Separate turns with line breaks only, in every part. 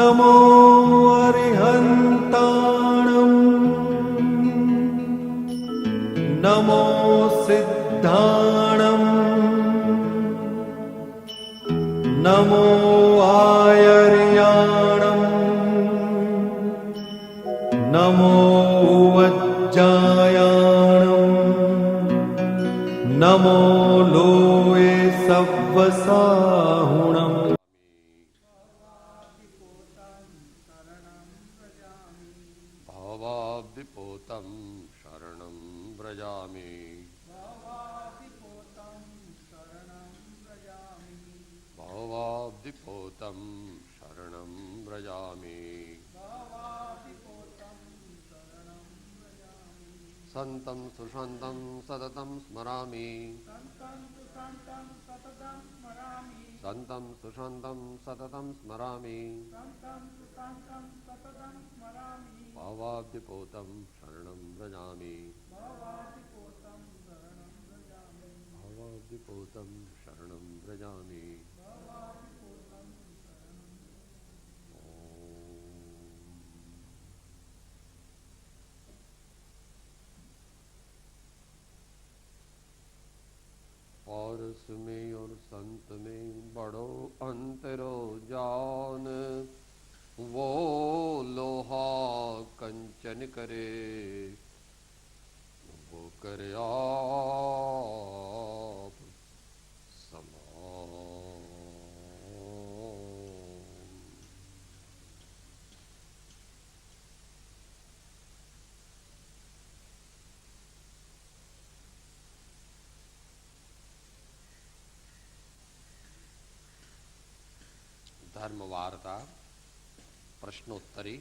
नमो अरिहन्ताणं नमो सिद्धाणं नमो आयर्याणं नमो वज्जायाणं नमो लोये सव्वसाहुणम्
भवाब्धिपोतं शरणं व्रजामि भवाब्धिपोतं शरणं व्रजामि सन्तं सुशान्तं सततं स्मरामि सन्तं सुशान्तं सततं स्मरामि भवाब्धिपोतं शरणं व्रजामि भवाब्धिपोतं शरणं व्रजामि पारस में और संत में बड़ो अंतरो जान वो लोहा कंचन करे वो करे आप समान। धर्म वार्ता प्रश्नोत्तरी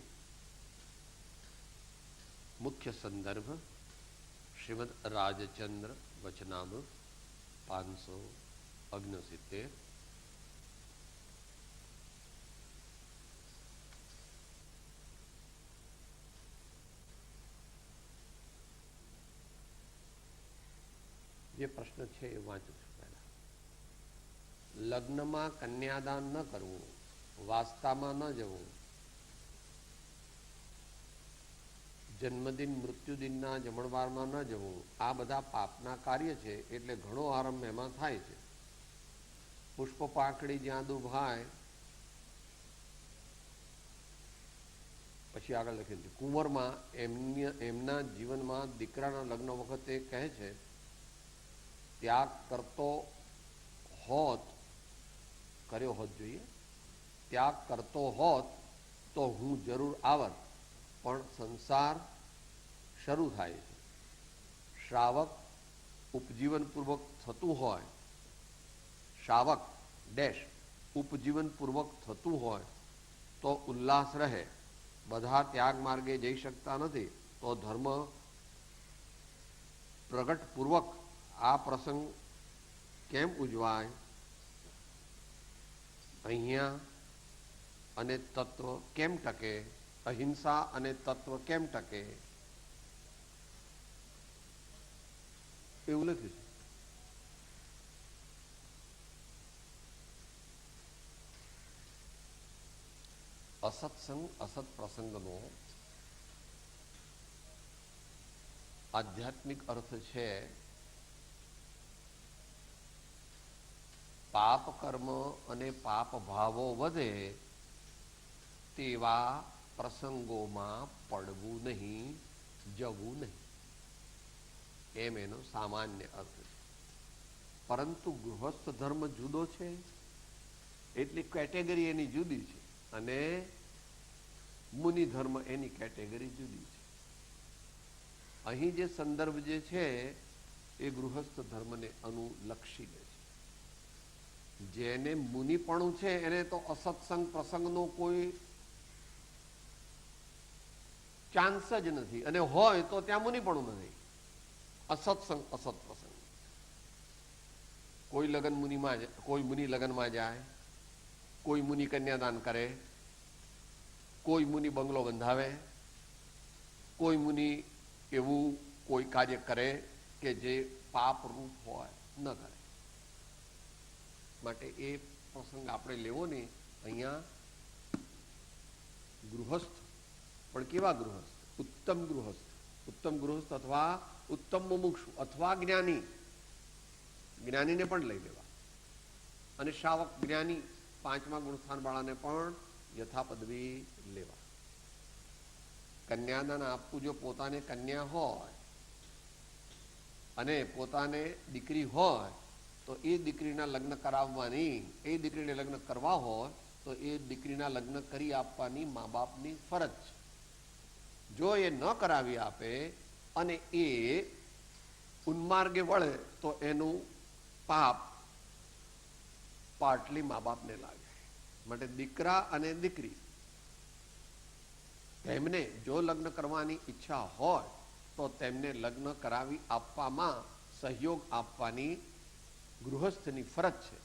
मुख्य संदर्भ श्रीमद राजचंद्र वचनामृत 569। ये प्रश्न छे वांचू छुं। पहला लग्न में कन्यादान न करवू, वास्ता में न जवू, जन्मदिन मृत्युदिनना जमणवारमां न जवू, आ बधा पापना कार्य छे एटले घणो आरंभ एमां थाय छे। पुष्प पाकड़ी ज्यां दुभाय पछी आगळ लखेल छे कुंवरमां एमना जीवनमां दीकराना लग्न वखते कहे छे त्याग करतो होत कर्यो होत जोईए, त्याग करतो होत तो हूँ जरूर आवत, पण संसार शरू थाय छे। श्रावक उपजीवन पूर्वक थतुं होय, श्रावक डैश उपजीवन पूर्वक थतुं होय तो उल्लास रहे। बधा त्याग मार्गे जई शकता नथी तो धर्म प्रगट पूर्वक आ प्रसंग केम उजवाय? अहींया अने तत्व केम टके? अहिंसा अने तत्व केम टके? एवुं लख्युं छे। असत्संग असत प्रसंगनो आध्यात्मिक अर्थ छे पाप कर्म अने पाप भावो वधे तेवा प्रसंगोमां पड़वू नहीं, जवू नहीं, एम एनो सामान्य अर्थ है। परंतु गृहस्थ धर्म जुदो छे एटली केटेगरी एनी जुदी छे अने मुनि धर्म एनी केटेगरी जुदी छे। अहीं जे संदर्भ जे छे ए गृहस्थ धर्म ने अनुलक्षी ले छे। जेने मुनिपणुं छे एने तो असत्संग प्रसंगनो कोई चांस ज नथी अने होय तो त्यां मुनिपणुं नथी। असत्संग असत प्रसंग। कोई लगन मुनि में कोई मुनि लगन में जाए, कोई मुनि कन्यादान करे, कोई मुनि बंगलो बंधावे, कोई मुनि एवं कोई कार्य करे के जे पाप रूप होय न करे। માટે એ પ્રસંગ આપણે લેવો નહીં। અહીંયા ગૃહસ્થ, પણ કેવા ગૃહસ્થ? ઉત્તમ ગૃહસ્થ. ઉત્તમ ગૃહસ્થ અથવા ઉત્તમ મુમુક્ષુ અથવા જ્ઞાની, જ્ઞાનીને પણ લઈ લેવા. અને શાવક જ્ઞાની 5મા ગુણસ્થાન વાળાને પણ યથા પદવી લેવા. કન્યાદાન આપવું જો પોતાને કન્યા હોય અને પોતાને દીકરી હોય તો એ દીકરીના લગ્ન કરાવવાની, એ દીકરીને લગ્ન કરવા હોય તો એ દીકરીના લગ્ન કરી આપવાની મા બાપની ફરજ છે. જો એ ન કરાવી આપે અને એ ઉન્માર્ગે વળે તો એનું પાપ પાટલી મા બાપને લાગે. માટે દીકરા અને દીકરી તેમને જો લગ્ન કરવાની ઈચ્છા હોય તો તેમને લગ્ન કરાવી આપવામાં સહયોગ આપવાની ગૃહસ્થની ફરજ છે.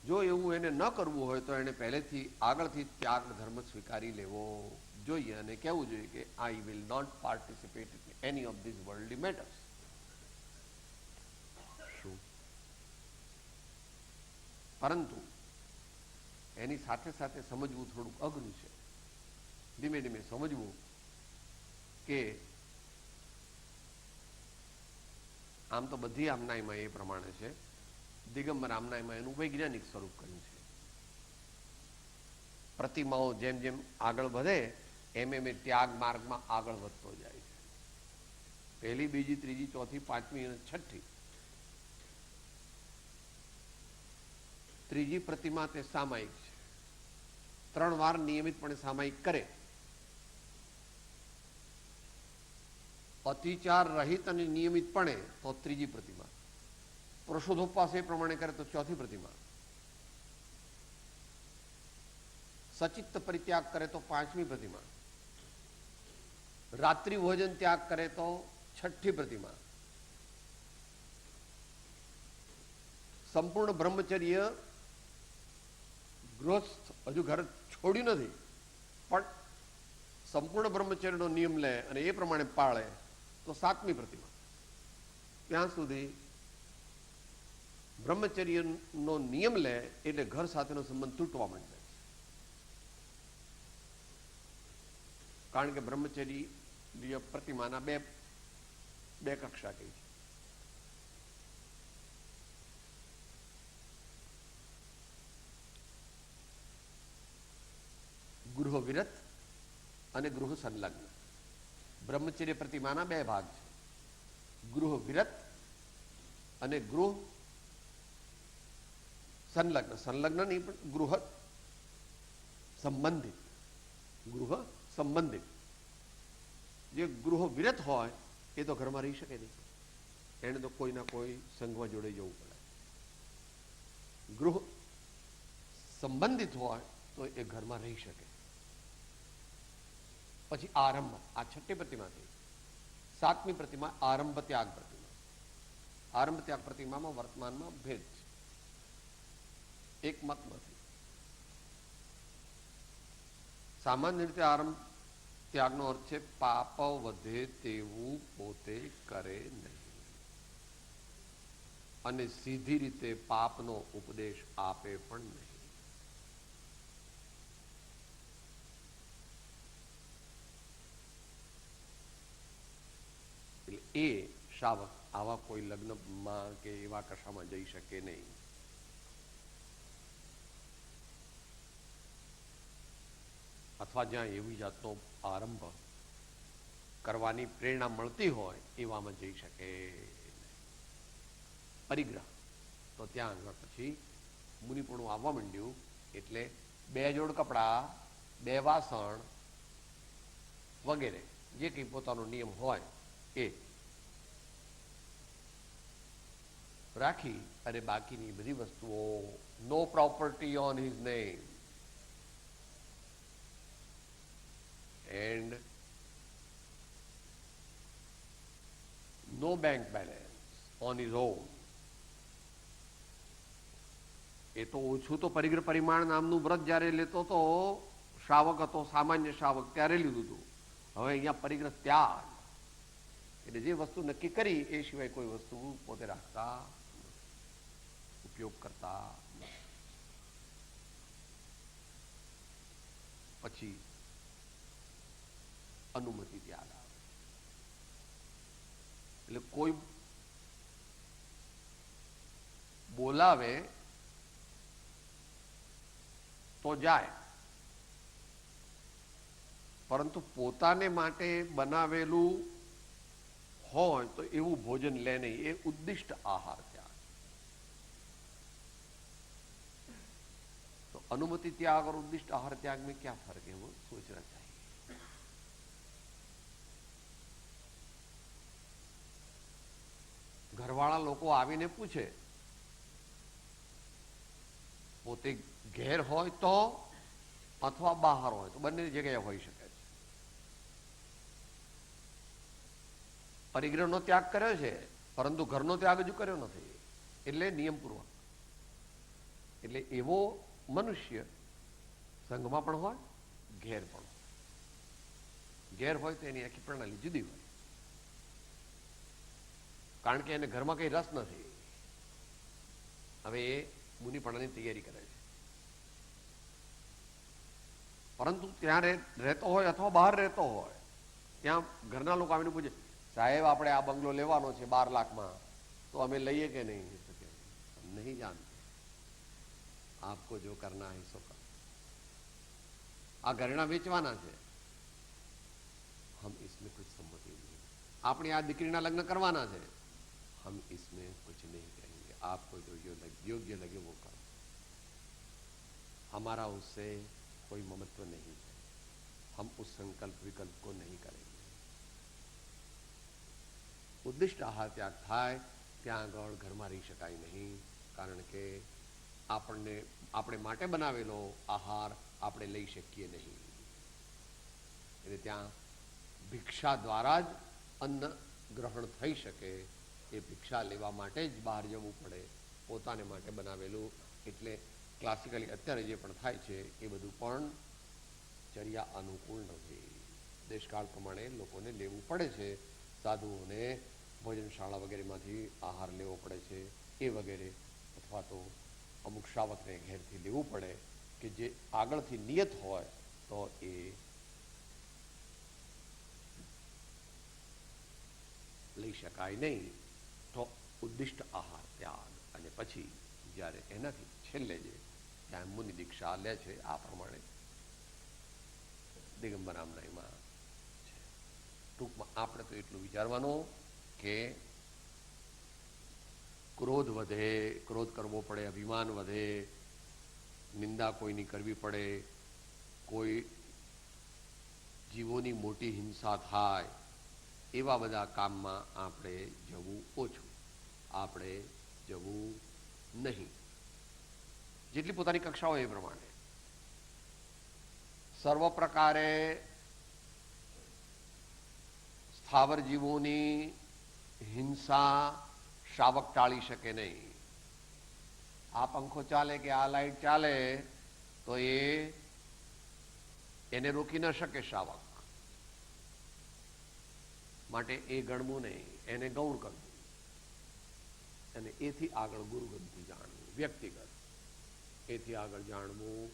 જો એવું એને ન કરવું હોય તો એને પહેલેથી આગળથી ત્યાગ ધર્મ સ્વીકારી લેવો જોઈએ અને કહેવું જોઈએ કે I will not participate in any of this worldly matters. શું? પરંતુ એની સાથે સાથે સમજવું થોડુંક અઘરું છે. ધીમે ધીમે સમજવું કે આમ તો બધી આમનાઈમાં એ પ્રમાણે છે. દિગંબર આમનાઈમાં એનું વૈજ્ઞાનિક સ્વરૂપ કર્યું છે. પ્રતિમાઓ જેમ જેમ આગળ વધે એમ એમ એ ત્યાગ માર્ગમાં આગળ વધતો જાય છે. પહેલી, બીજી, ત્રીજી, ચોથી, પાંચમી અને છઠ્ઠી. ત્રીજી પ્રતિમા તે સામાયિક છે. 3 વાર નિયમિતપણે સામાયિક કરે, અતિચાર રહિત અને નિયમિતપણે તો ત્રીજી પ્રતિમા, પુરુષોધોપવાસ એ પ્રમાણે કરે તો ચોથી પ્રતિમા, સચિત્ત પરિત્યાગ કરે તો 5મી પ્રતિમા, રાત્રિ ભોજન ત્યાગ કરે તો 6ઠ્ઠી પ્રતિમા, સંપૂર્ણ બ્રહ્મચર્ય ગૃહસ્થ હજુ ઘર છોડ્યું નથી પણ સંપૂર્ણ બ્રહ્મચર્યનો નિયમ લે અને એ પ્રમાણે પાળે તો 7મી પ્રતિમા. ત્યાં સુધી બ્રહ્મચર્યનો નિયમ લે એટલે ઘર સાથેનો સંબંધ તૂટવા માંડે. કારણ કે બ્રહ્મચર્ય પ્રતિમાના બે કક્ષા કહી છે. ગૃહ વિરત અને ગૃહ સંલગ્ન. બ્રહ્મચર્ય પ્રતિમાના 2 ભાગ છે. ગૃહ વિરત અને ગૃહ સંલગ્ન. સંલગ્ન નહીં પણ ગૃહ સંબંધિત. ગૃહ સંબંધિત. જે ગૃહ વિરત હોય એ તો ઘરમાં રહી શકે નહીં. એને તો કોઈના કોઈ સંઘમાં જોડે જવું પડે. ગૃહ સંબંધિત હોય તો એ ઘરમાં રહી શકે. પછી આરંભ, આ 6ઠ્ઠી પ્રતિમા થઈ. 7મી પ્રતિમા આરંભ ત્યાગ પ્રતિમા. આરંભ ત્યાગ પ્રતિમામાં વર્તમાનમાં ભેદ છે. એક મત નથી. સામાન્ય રીતે આરંભ ત્યાગનો અર્થ છે પાપ વધે તેવું પોતે કરે નહીં અને સીધી રીતે પાપનો ઉપદેશ આપે પણ નહીં. એટલે એ શાવક આવા કોઈ લગ્નમાં કે એવા કશામાં જઈ શકે નહીં. અથવા જ્યાં એવી જાતનો આરંભ કરવાની પ્રેરણા મળતી હોય એવામાં જઈ શકે. પરિગ્રહ તો ત્યાં આગળ પછી મુનિપણું આવવા માંડ્યું એટલે 2 જોડ કપડાં, 2 વાસણ વગેરે જે કંઈ પોતાનો નિયમ હોય એ રાખી અને બાકીની બધી વસ્તુઓ નો property on his name and no bank balance on his own. એ તો ઓછું તો પરિગ્રહ પરિમાણ નામનું વ્રત જ્યારે લેતો તો શ્રાવક હતો, સામાન્ય શ્રાવક, ત્યારે લીધું હતું. હવે અહીંયા પરિગ્રહ ત્યાગ એટલે જે વસ્તુ નક્કી કરી એ સિવાય કોઈ વસ્તુ પોતે રાખતા, ઉપયોગ કરતા. પછી અનુમતિ ત્યાગ આવે. એટલે કોઈ બોલાવે તો જાય, પરંતુ પોતાને માટે બનાવેલું હોય તો એવું ભોજન લે નહીં. એ ઉદ્દિષ્ટ આહાર ત્યાગ. तो अनुमति त्याग और उद्दिष्ट आहार त्याग में क्या फर्क है, वो सोचना चाहिए. ઘરવાળા લોકો આવીને પૂછે, પોતે ઘેર હોય તો અથવા બહાર હોય તો બંને જગ્યાએ હોઈ શકે છે. પરિગ્રહનો ત્યાગ કર્યો છે, પરંતુ ઘરનો ત્યાગ હજુ કર્યો નથી. એટલે નિયમપૂર્વક. એટલે એવો મનુષ્ય સંઘમાં પણ હોય, ઘેર પણ હોય. ઘેર હોય તો એની આખી પ્રણાલી જુદી હોય, કારણ કે એને ઘરમાં કઈ રસ નથી. હવે એ મુનિપણાની તૈયારી કરે છે, પરંતુ ત્યાં રહેતો હોય અથવા બહાર રહેતો હોય, ત્યાં ઘરના લોકો આવીને પૂછે, સાહેબ આપણે આ બંગલો લેવાનો છે 12 લાખમાં, તો અમે લઈએ કે નહીં? નહીં જાણते, आपको जो करना है सो करो. આ ઘરેણા વેચવાના છે, हम इसमें कुछ सम्मति नहीं. આપણે આ દીકરીના લગ્ન કરવાના છે, हम इसमें कुछ नहीं कहेंगे. आपको जो योग्य लगे वो करो. हमारा उससे कोई ममत्व नहीं है. हम उस संकल्प विकल्प को नहीं करेंगे. उद्दिष्ट आहार त्याग થાય ત્યાં આગળ ઘરમાં રહી શકાય નહીં, કારણ કે આપણે માટે બનાવેલો આહાર આપણે લઈ શકીએ નહીં. એટલે ત્યાં ભિક્ષા દ્વારા જ અન્ન ગ્રહણ થઈ શકે. એ ભિક્ષા લેવા માટે જ બહાર જવું પડે, પોતાને માટે બનાવેલું. એટલે ક્લાસિકલી અત્યારે જે પણ થાય છે એ બધું પણ ચર્યા અનુકૂળ નથી. દેશકાળ પ્રમાણે લોકોને લેવું પડે છે. સાધુઓને ભોજનશાળા વગેરેમાંથી આહાર લેવો પડે છે એ વગેરે, અથવા તો અમુક શ્રાવકને ઘેરથી લેવું પડે કે જે આગળથી નિયત હોય તો એ લઈ શકાય નહીં. તો ઉદ્દિષ્ટ આહાર ત્યાગ. અને પછી જ્યારે એનાથી છેલ્લે જે ત્યાં મુનિ દીક્ષા લે છે, આ પ્રમાણે દિગંબરામનામાં છે. ટૂંકમાં આપણે તો એટલું વિચારવાનું કે ક્રોધ વધે, ક્રોધ કરવો પડે, અભિમાન વધે, નિંદા કોઈની કરવી પડે, કોઈ જીવોની મોટી હિંસા થાય, એવા બધા કામમાં આપણે જવું ઓછું. આપણે જવું નહીં. જેટલી પોતાની કક્ષા હોય એ પ્રમાણે સર્વ પ્રકારે સ્થાવર જીવોની હિંસા શ્રાવક ટાળી શકે નહીં. આ પંખો ચાલે કે આ લાઈટ ચાલે તો એને રોકી ન શકે શ્રાવક. માટે એ ગણવું નહીં, એને ગૌણ કરવું. અને એથી આગળ ગુરુગંથી જાણવું, વ્યક્તિગત. એથી આગળ જાણવું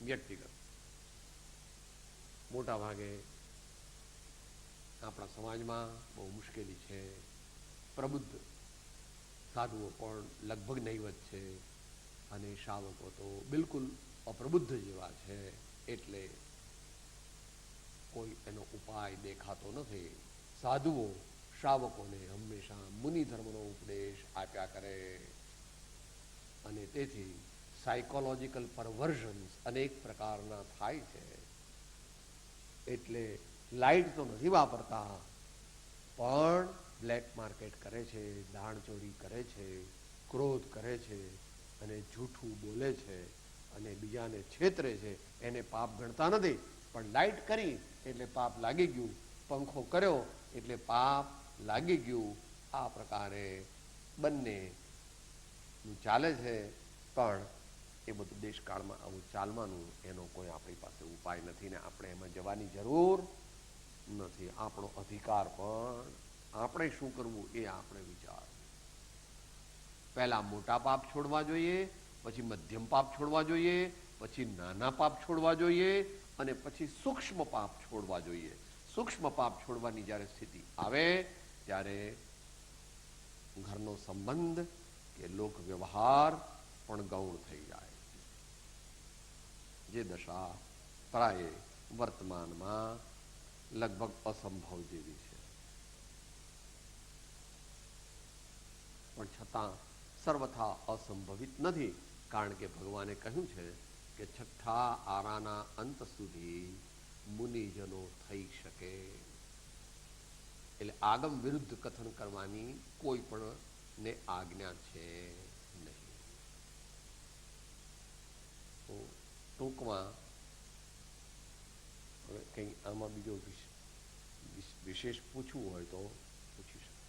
વ્યક્તિગત. મોટા ભાગે આપણા સમાજમાં બહુ મુશ્કેલી છે. પ્રબુદ્ધ સાધુઓ પણ લગભગ નહીવત છે, અને શ્રાવકો તો બિલકુલ અપ્રબુદ્ધ જેવા છે. એટલે કોઈ એનો ઉપાય દેખાતો નથી. સાધુઓ શ્રાવકોને હંમેશા મુનિ ધર્મનો ઉપદેશ આપ્યા કરે, અને તેથી સાયકોલોજીકલ પરવર્ઝન્સ અનેક પ્રકારના થાય છે. એટલે લાઇટ તો નથી વાપરતા, પણ બ્લેક માર્કેટ કરે છે, દાણચોરી કરે છે, ક્રોધ કરે છે, અને જૂઠું બોલે છે, અને બીજાને છેતરે છે. એને પાપ ગણતા નથી, પણ લાઇટ કરી એટલે પાપ લાગી ગયું, પંખો કર્યો એટલે પાપ લાગી ગયું. આ પ્રકારે બંને ચાલે છે. પણ એ બધું દેશકાળમાં આવું ચાલવાનું, એનો કોઈ આપણી પાસે ઉપાય નથી, ને આપણે એમાં જવાની જરૂર નથી. આપણો અધિકાર પણ આપણે શું કરવું એ આપણે વિચારવું. પહેલા મોટા પાપ છોડવા જોઈએ, પછી મધ્યમ પાપ છોડવા જોઈએ, પછી નાના પાપ છોડવા જોઈએ, અને પછી સૂક્ષ્મ પાપ છોડવા જોઈએ. સૂક્ષ્મ પાપ છોડવાની જ્યારે સ્થિતિ આવે ત્યારે ઘરનો સંબંધ કે લોક વ્યવહાર પણ ગૌણ થઈ જાય. જે દશા પ્રાય વર્તમાનમાં લગભગ અસંભવ જેવી છે, પણ છતાં સર્વથા અસંભવિત નથી. કારણ કે ભગવાને કહ્યું છે કે છઠ્ઠા આરાના અંત સુધી મુનિજનો થઈ શકે. એટલે આગમ વિરુદ્ધ કથન કરવાની કોઈ પણ ને આજ્ઞા છે નહીં. તો ટૂંકમાં હવે કંઈ આમાં બીજો વિશેષ પૂછવું હોય તો પૂછી શકો.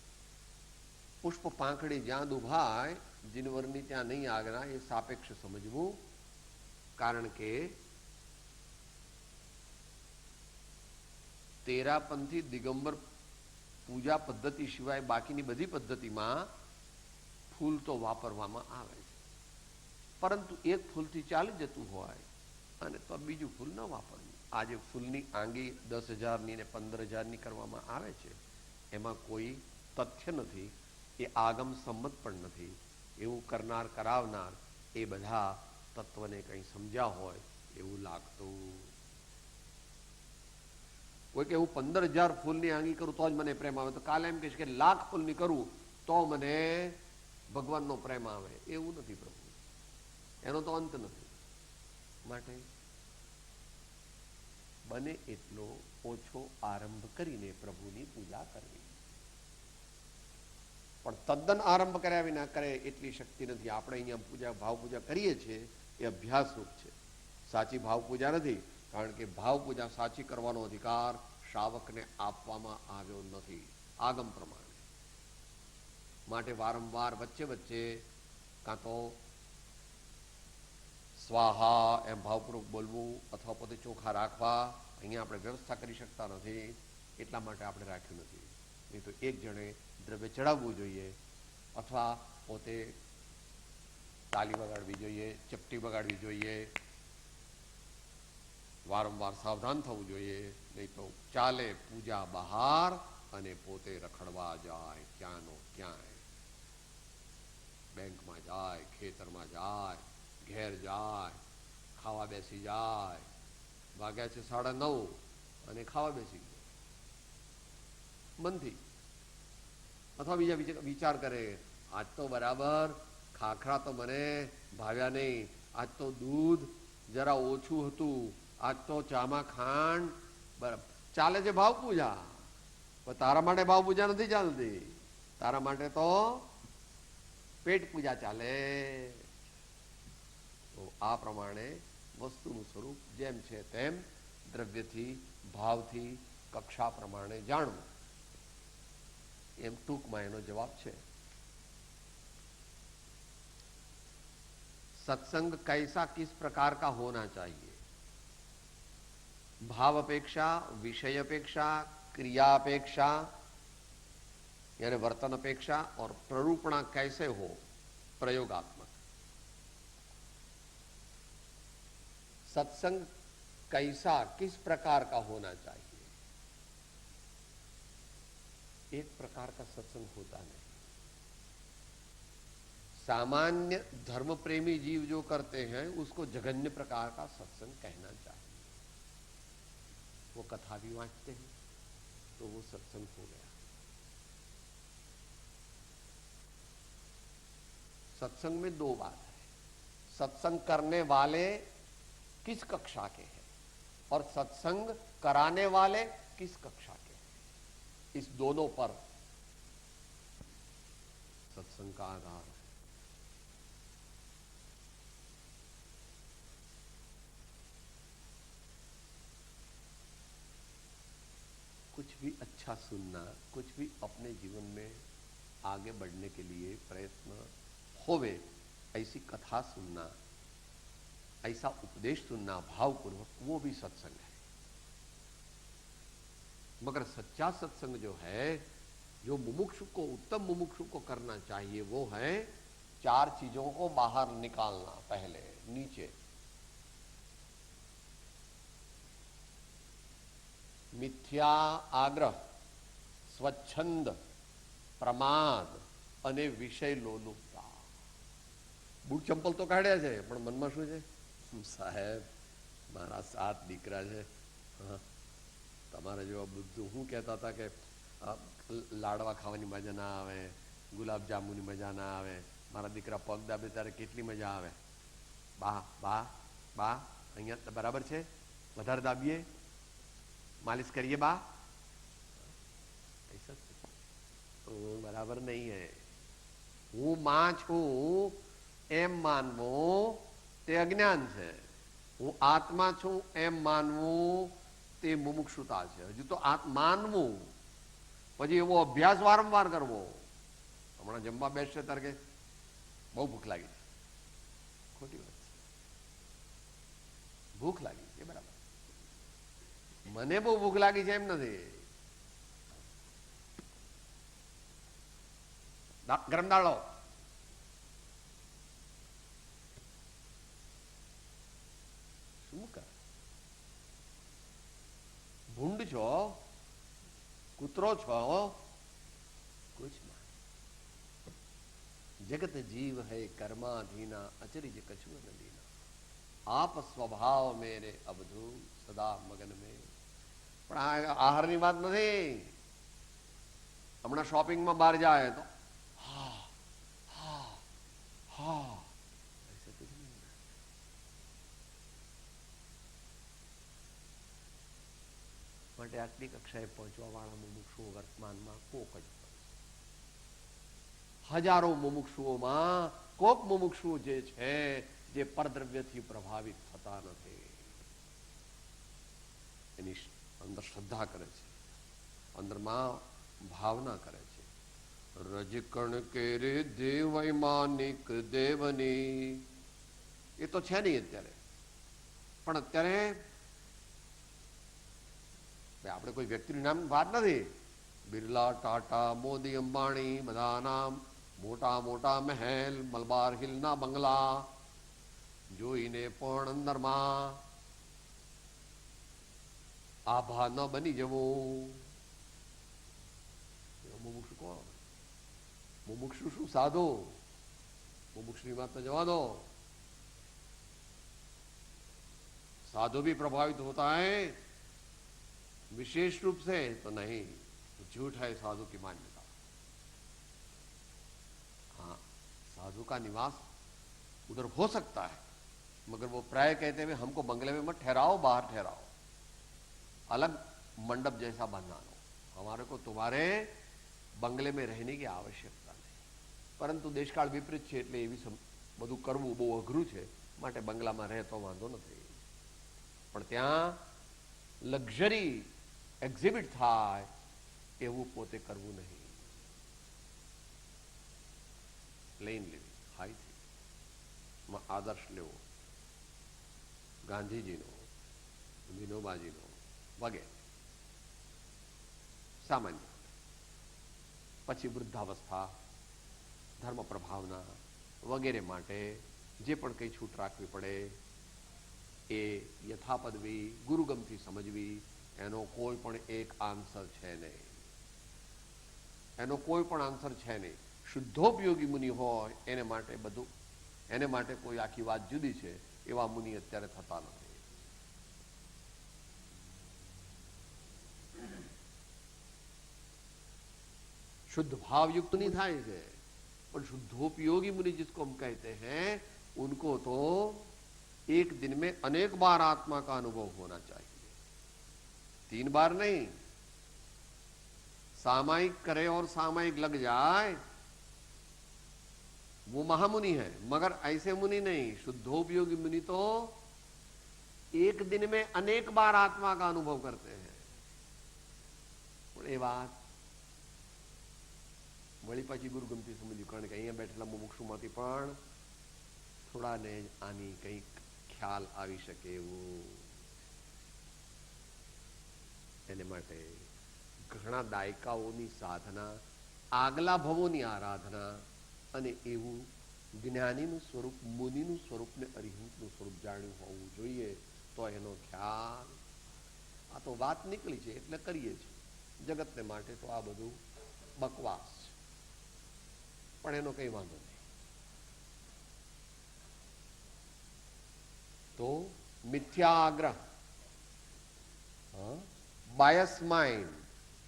પુષ્પ પાંખડી જ્યાં દુભાય જીનવરની ત્યાં નહીં આજ્ઞા, એ સાપેક્ષ સમજવું. કારણ કે તેરાપંથી દિગંબર પૂજા પદ્ધતિ સિવાય બાકીની બધી પદ્ધતિમાં ફૂલ તો વાપરવામાં આવે છે, પરંતુ એક ફૂલથી ચાલી જતું હોય અને તો બીજું ફૂલ ન વાપરવું. આજે ફૂલની આંગી 10,000ની ને 15,000ની કરવામાં આવે છે, એમાં કોઈ તથ્ય નથી, એ આગમ સંમત પણ નથી. એવું કરનાર કરાવનાર એ બધા તત્વને કંઈ સમજ્યા હોય એવું લાગતું. કોઈ કે હું 15,000 ફૂલની આંગી કરું તો જ મને પ્રેમ આવે, તો કાલે એમ કહીશ કે 1,00,000 ફૂલની કરું તો મને ભગવાનનો પ્રેમ આવે. એવું નથી પ્રભુ, એનો તો અંત નથી. માટે બને એટલો ઓછો આરંભ કરીને પ્રભુની પૂજા કરવી. પણ તદ્દન આરંભ કર્યા વિના કરે એટલી શક્તિ નથી. આપણે અહીંયા પૂજા ભાવ પૂજા કરીએ છીએ એ અભ્યાસરૂપ છે, સાચી ભાવ પૂજા નથી. કારણ કે ભાવ પૂજા સાચી કરવાનો અધિકાર શ્રાવકને આપવામાં આવ્યો નથી આગમ પ્રમાણે. માટે વારંવાર વચ્ચે વચ્ચે કાં તો સ્વાહા એમ ભાવપૂર્વક બોલવું અથવા પોતે ચોખા રાખવા. અહીંયા આપણે વ્યવસ્થા કરી શકતા નથી, એટલા માટે આપણે રાખ્યું નથી. નહીં તો એક જણે દ્રવ્ય ચડાવવું જોઈએ, અથવા પોતે તાલી વગાડવી જોઈએ, ચપટી વગાડવી જોઈએ, વારંવાર સાવધાન થવું જોઈએ. નહીં તો ચાલે પૂજા બહાર અને પોતે રખડવા જાય, ક્યાંનો ક્યાંય. બેંકમાં જાય, ખેતરમાં જાય, ઘેર જાય, ખાવા બેસી જાય. વાગ્યા છે 9:30 અને ખાવા બેસી ગયો મનથી. અથવા બીજા વિચાર કરે, આજ તો બરાબર ખાખરા તો મને ભાવ્યા નહીં, આજ તો દૂધ જરા ઓછું હતું, આજ તો ચામાં ખાંડ. બરાબર ચાલે છે ભાવ પૂજા, પણ તારા માટે ભાવ પૂજા નથી ચાલતી. તારા માટે તો પેટ પૂજા ચાલે. તો આ પ્રમાણે વસ્તુનું સ્વરૂપ જેમ છે તેમ દ્રવ્યથી, ભાવથી, કક્ષા પ્રમાણે જાણવું. એમ ટૂંકમાં એનો જવાબ છે. सत्संग कैसा किस प्रकार का होना चाहिए? भाव अपेक्षा, विषय अपेक्षा, क्रिया अपेक्षा यानी वर्तन अपेक्षा और प्ररूपणा कैसे हो? प्रयोगात्मक. सत्संग कैसा किस प्रकार का होना चाहिए? एक प्रकार का सत्संग होता नहीं. सामान्य धर्म प्रेमी जीव जो करते हैं उसको जघन्य प्रकार का सत्संग कहना चाहिए. वो कथा भी वांचते हैं तो वो सत्संग हो गया. सत्संग में दो बात है. सत्संग करने वाले किस कक्षा के हैं और सत्संग कराने वाले किस कक्षा के हैं. इस दोनों पर सत्संग का आधार है. कुछ भी अच्छा सुनना, कुछ भी अपने जीवन में आगे बढ़ने के लिए प्रयत्न होवे, ऐसी कथा सुनना, ऐसा उपदेश सुनना भावपूर्वक, वो भी सत्संग है. मगर सच्चा सत्संग जो है, जो मुमुक्षु को, उत्तम मुमुक्षु को करना चाहिए, वो है 4 चीजों को बाहर निकालना. पहले नीचे મિથ્યા આગ્રહ, સ્વચ્છંદ, પ્રમાદ અને વિષય લોલુપતા. બૂટ ચંપલ તો કાઢ્યા છે, પણ મનમાં શું છે? સાહેબ, મારા 7 દીકરા છે, તમારા જેવા બધું શું કહેતા હતા કે લાડવા ખાવાની મજા ના આવે, ગુલાબ જાંબુની મજા ના આવે, મારા દીકરા પગ દાબે ત્યારે કેટલી મજા આવે. બા બા બા અહીંયા બરાબર છે, વધારે દાબીએ, માલિશ કરીએ બા. બરાબર નહીં હે. હું માં છું એમ માનવું તે અજ્ઞાન છે. હું આત્મા છું એમ માનવું તે મુમુક્ષુતા છે. હજુ તો માનવું, પછી એવો અભ્યાસ વારંવાર કરવો. હમણાં જમવા બેસશે ત્યારે કે બહુ ભૂખ લાગી છે. ખોટી વાત છે. ભૂખ લાગી છે બરાબર, મને બહુ ભૂખ લાગી છે એમ નથી. ગરમ દાળ લો. શું કરે? ભૂંડ છો, કૂતરો છો, કુછ ના. જગત જીવ હૈ કર્માધીના, અચરિજ કછું ન દીના. આપ સ્વભાવ મેરે અબધુ સદા મગન મેં. પણ આ આહારની વાત નથી. હમણાં શોપિંગમાં બહાર જાય તો માટે આટલી કક્ષાએ પહોંચવા વાળા મુમુક્ષુઓ વર્તમાનમાં કોક જ, હજારો મુમુક્ષુઓમાં કોક મુમુક્ષુઓ જે છે જે પરદ્રવ્યથી પ્રભાવિત થતા નથી. એની અંદર શ્રદ્ધા કરે છે, અંદરમાં ભાવના કરે છે. રજકણ કેરે દેવૈમાનિક દેવની, એ તો છે નહીં અત્યારે. પણ અત્યારે આપણે કોઈ વ્યક્તિનું નામ વાત નથી. બિરલા, ટાટા, મોદી, અંબાણી, બધા નામ, મોટા મોટા મહેલ, મલબાર હિલના બંગલા જોઈને પણ અંદરમાં આભા ન બની જવું. મુમુક્ષુ કોણ? मुमुक्षु शु साधो, मुमुक्षु की बात तो जवा दो. साधु भी प्रभावित होता है विशेष रूप से, तो नहीं, तो झूठ है साधु की मान्यता. हाँ, साधु का निवास उधर हो सकता है, मगर वो प्राय कहते हुए हमको बंगले में मत ठहराओ, बाहर ठहराओ, अलग मंडप जैसा बना लो, हमारे को तुम्हारे બંગલે में रहने की आवश्यकता नहीं. પરંતુ દેશકાળ વિપરીત છે એટલે એવી બધું કરવું બહુ અઘરું છે, માટે બંગલામાં રહેતો વાંધો નથી. પણ ત્યાં લક્ઝરી એક્ઝિબિટ થાય એવું પોતે કરવું નહીં. પ્લેન લિવિંગ, હાઈથી આદર્શ લેવો, ગાંધીજીનો, વિનોબાજીનો વગેરે. સામાન્ય પછી વૃદ્ધાવસ્થા, ધર્મ પ્રભાવના વગેરે માટે જે પણ કંઈ છૂટ રાખવી પડે એ યથાપદવી ગુરુગમથી સમજવી. એનો કોઈ પણ એક આન્સર છે નહીં, એનો કોઈ પણ આન્સર છે નહીં. શુદ્ધોપયોગી મુનિ હોય એને માટે બધું, એને માટે કોઈ આખી વાત જુદી છે. એવા મુનિ અત્યારે થતા નથી. शुद्ध भाव युक्त नहीं था इसे, पर शुद्धोपयोगी मुनि जिसको हम कहते हैं, उनको तो एक दिन में अनेक बार आत्मा का अनुभव होना चाहिए. 3 बार नहीं. सामायिक करे और सामायिक लग जाए वो महामुनि है, मगर ऐसे मुनि नहीं. शुद्धोपयोगी मुनि तो एक दिन में अनेक बार आत्मा का अनुभव करते हैं. ये बात વળી પાછી ગુરુગમથી સમજ્યું, કારણ કે અહીંયા બેઠેલા મુમુક્ષુમાંથી પણ થોડાને આની કંઈક ખ્યાલ આવી શકે એવું. એને માટે ઘણા દાયકાઓની સાધના, આગલા ભવોની આરાધના અને એવું જ્ઞાનીનું સ્વરૂપ, મુનિનું સ્વરૂપ ને અરિહંતનું સ્વરૂપ જાણ્યું હોવું જોઈએ, તો એનો ખ્યાલ આ આ તો વાત નીકળી છે એટલે કરીએ છીએ. જગતને માટે તો આ બધું બકવાસ છે, પણ એનો કઈ વાંધો નહીં. તો મિથ્યાગ્રહ, બાયસ માઇન્ડ,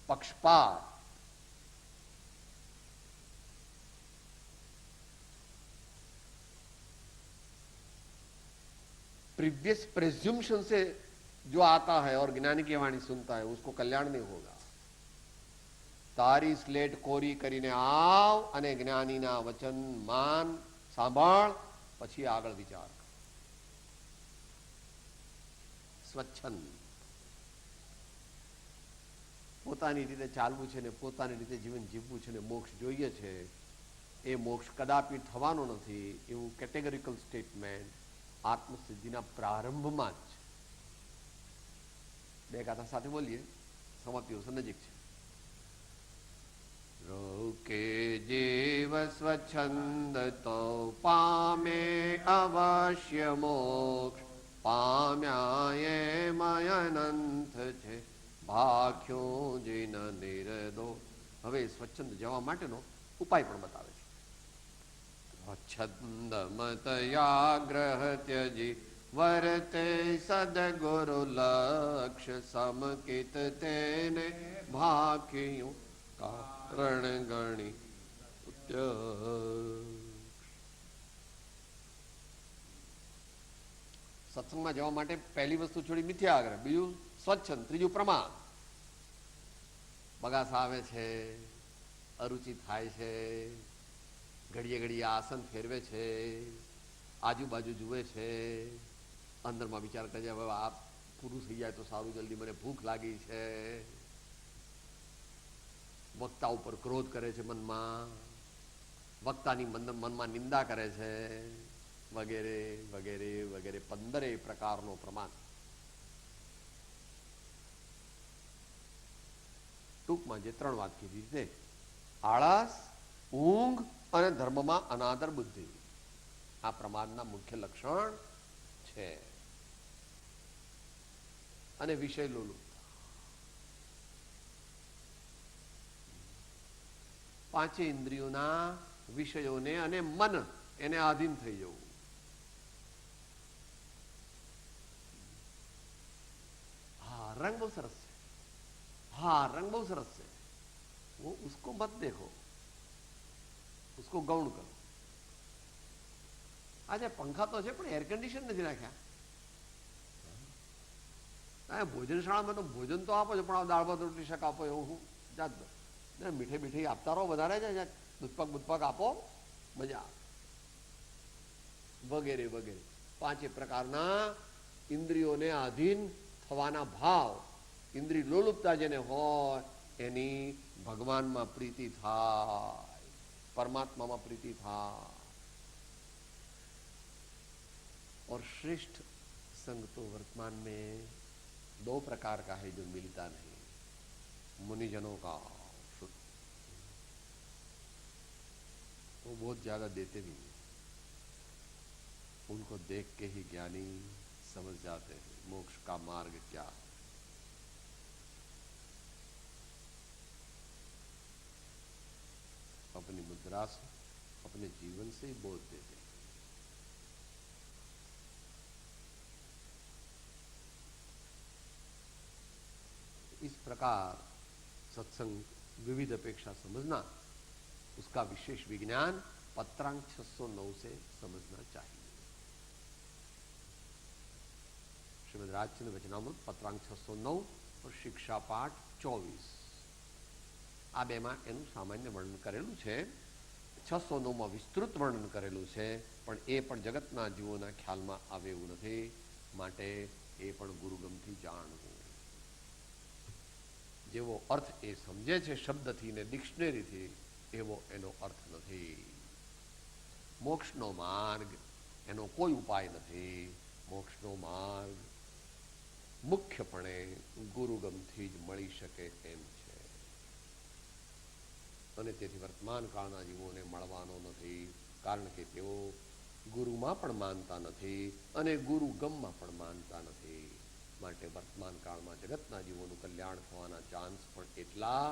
पक्षपात, प्रीवियस प्रेज्यूम्शन से जो आता है और ज्ञानी की वाणी सुनता है उसको कल्याण नहीं होगा. तारी स्लेट कोरी કરીને આવ અને જ્ઞાનીના વચન માન સાંભળ, પછી આગળ વિચાર. સ્વચ્છંદ, પોતાની રીતે ચાલવું છે ને પોતાની રીતે જીવન જીવવું છે ને મોક્ષ જોઈએ છે, એ મોક્ષ કદાપી થવાનો નથી એવું કેટેગોરિકલ સ્ટેટમેન્ટ આત્મસિદ્ધિના પ્રારંભમાં જ. બે ગાથા સાથે બોલીએ, સમાપ્તિ નજીક છે. રોકે જીવ સ્વચ્છંદ તો પામે અવશ્ય મોક્ષ, પામ્યા એમય અનંત છે ભાખ્યો જીન નિરદો. હવે સ્વચ્છંદ જવા માટેનો ઉપાય પણ બતાવે છે. છંદ મતયાગ્રહ ત્યજી વર્તે સદગુરુ લક્ષ્ય, સમકિત તેને ભાખ્યું કારણ ગણી. સત્સંગમાં જવા માટે પહેલી વસ્તુ છોડી મિથ્યાગ્રહ, બીજું સ્વચ્છંદ, ત્રીજું પ્રમાદ. બગાસ આવે છે, અરુચિ થાય છે, ઘડીએ ઘડીએ આસન ફેરવે છે, આજુબાજુ જુએ છે, અંદરમાં વિચાર કરે છે હવે આ પૂરું થઈ જાય તો સારું, જલ્દી મને ભૂખ લાગી છે, વક્તા ઉપર ક્રોધ કરે છે મનમાં, વક્તાની મનમાં નિંદા કરે છે, વગેરે વગેરે વગેરે 15 પ્રકારનો પ્રમાદ. ટૂંકમાં જે 3 વાત કીધી છે, આળસ, ઊંઘ અને ધર્મમાં અનાદર બુદ્ધિ, આ પ્રમાદના મુખ્ય લક્ષણ છે. અને વિષય લોલુપતા, 5 ઇન્દ્રિયોના વિષયોને અને મન એને આધીન થઈ જવું. हाँ रंग बहुत सरस है, हाँ रंग बहुत सरस है, वो उसको मत देखो, उसको गौण करो. આજે પંખા તો છે પણ એર કન્ડિશન નથી રાખ્યા. ભોજનશાળામાં તો ભોજન તો આપો છો, પણ આ દાળ ભાત રોટલી શાક આપો એવું હું જાત મીઠે મીઠી આપતા રહો, વધારે છે, દૂધપાક બુધપાક આપો, મજા વગેરે વગેરે. 5 પ્રકારના ઇન્દ્રિયોને આધીન થવાના ભાવ, ઇન્દ્રિય લોલુપતા જેને હોય એની ભગવાનમાં પ્રીતિ થાય, પરમાत्मा प्रीति था. और श्रेष्ठ संग तो वर्तमान में 2 प्रकार का है जो मिलता नहीं. मुनिजनों का वो बहुत ज्यादा देते भी नहीं, उनको देख के ही ज्ञानी समझ जाते हैं मोक्ष का मार्ग क्या है. अपनी मुद्रा से, अपने जीवन से ही बोध देते हैं. इस प्रकार सत्संग विविध अपेक्षा समझना, उसका विशेष विज्ञान पत्रांक 609 से समझना चाहिए. श्रीमद् राजचंद्र वचनामृत पत्रांक 609 और शिक्षा पाठ 24 આ બેમાં એનું સામાન્ય વર્ણન કરેલું છે. 609માં વિસ્તૃત વર્ણન કરેલું છે, પણ એ પણ જગતના જીવોના ખ્યાલમાં આવે એવું નથી, માટે એ પણ ગુરુગમથી જાણવું. જેવો અર્થ એ સમજે છે શબ્દથી ને ડિક્શનરીથી, એવો એનો અર્થ નથી. મોક્ષનો માર્ગ એનો કોઈ ઉપાય નથી. મોક્ષનો માર્ગ મુખ્યપણે ગુરુગમથી જ મળી શકે એમ છે, અને તેથી વર્તમાન કાળના જીવોને મળવાનો નથી, કારણ કે તેઓ ગુરુમાં પણ માનતા નથી અને ગુરુગમમાં પણ માનતા નથી. માટે વર્તમાન કાળમાં જગતના જીવોનું કલ્યાણ થવાના ચાન્સ પણ એટલા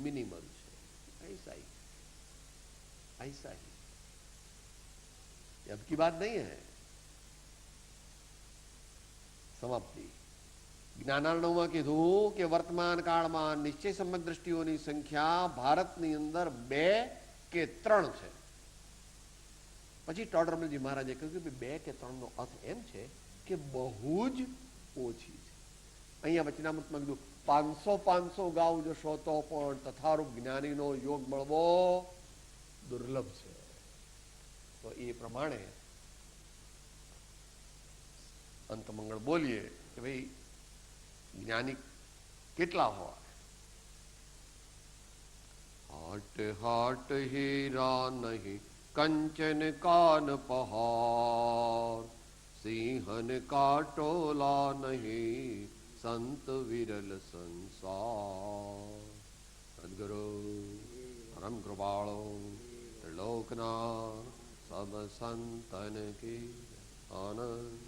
મિનિમમ છે. ऐसा ही ऐसा ही अब की बात नहीं है. સમાપ્તિ. જ્ઞાનાર્ણવમાં કીધું કે વર્તમાન કાળમાં નિશ્ચય સંમત દ્રષ્ટિઓની સંખ્યા ભારતની અંદર 2 કે 3 છે. પછી ટોડરમલજી મહારાજે કહ્યું કે 2 કે 3 નો અર્થ એમ છે કે બહુ જ ઓછી છે. અહીંયા વચનામૃતમાં કીધું 500 ગાઉ જશો તો પણ તથારૂપ જ્ઞાનીનો યોગ મળવો દુર્લભ છે. તો એ પ્રમાણે અંતમંગળ બોલીએ કે ભાઈ જ્ઞાની કેટલા હોય. હાટ હાટ હીરા નહીં કંચન કાન પહાર, સિંહન કાટોલા નહીં સંત વિરલ સંસાર. સદગુરુ પરમ કૃપાળો લોકના સબ સંતન કી આનંદ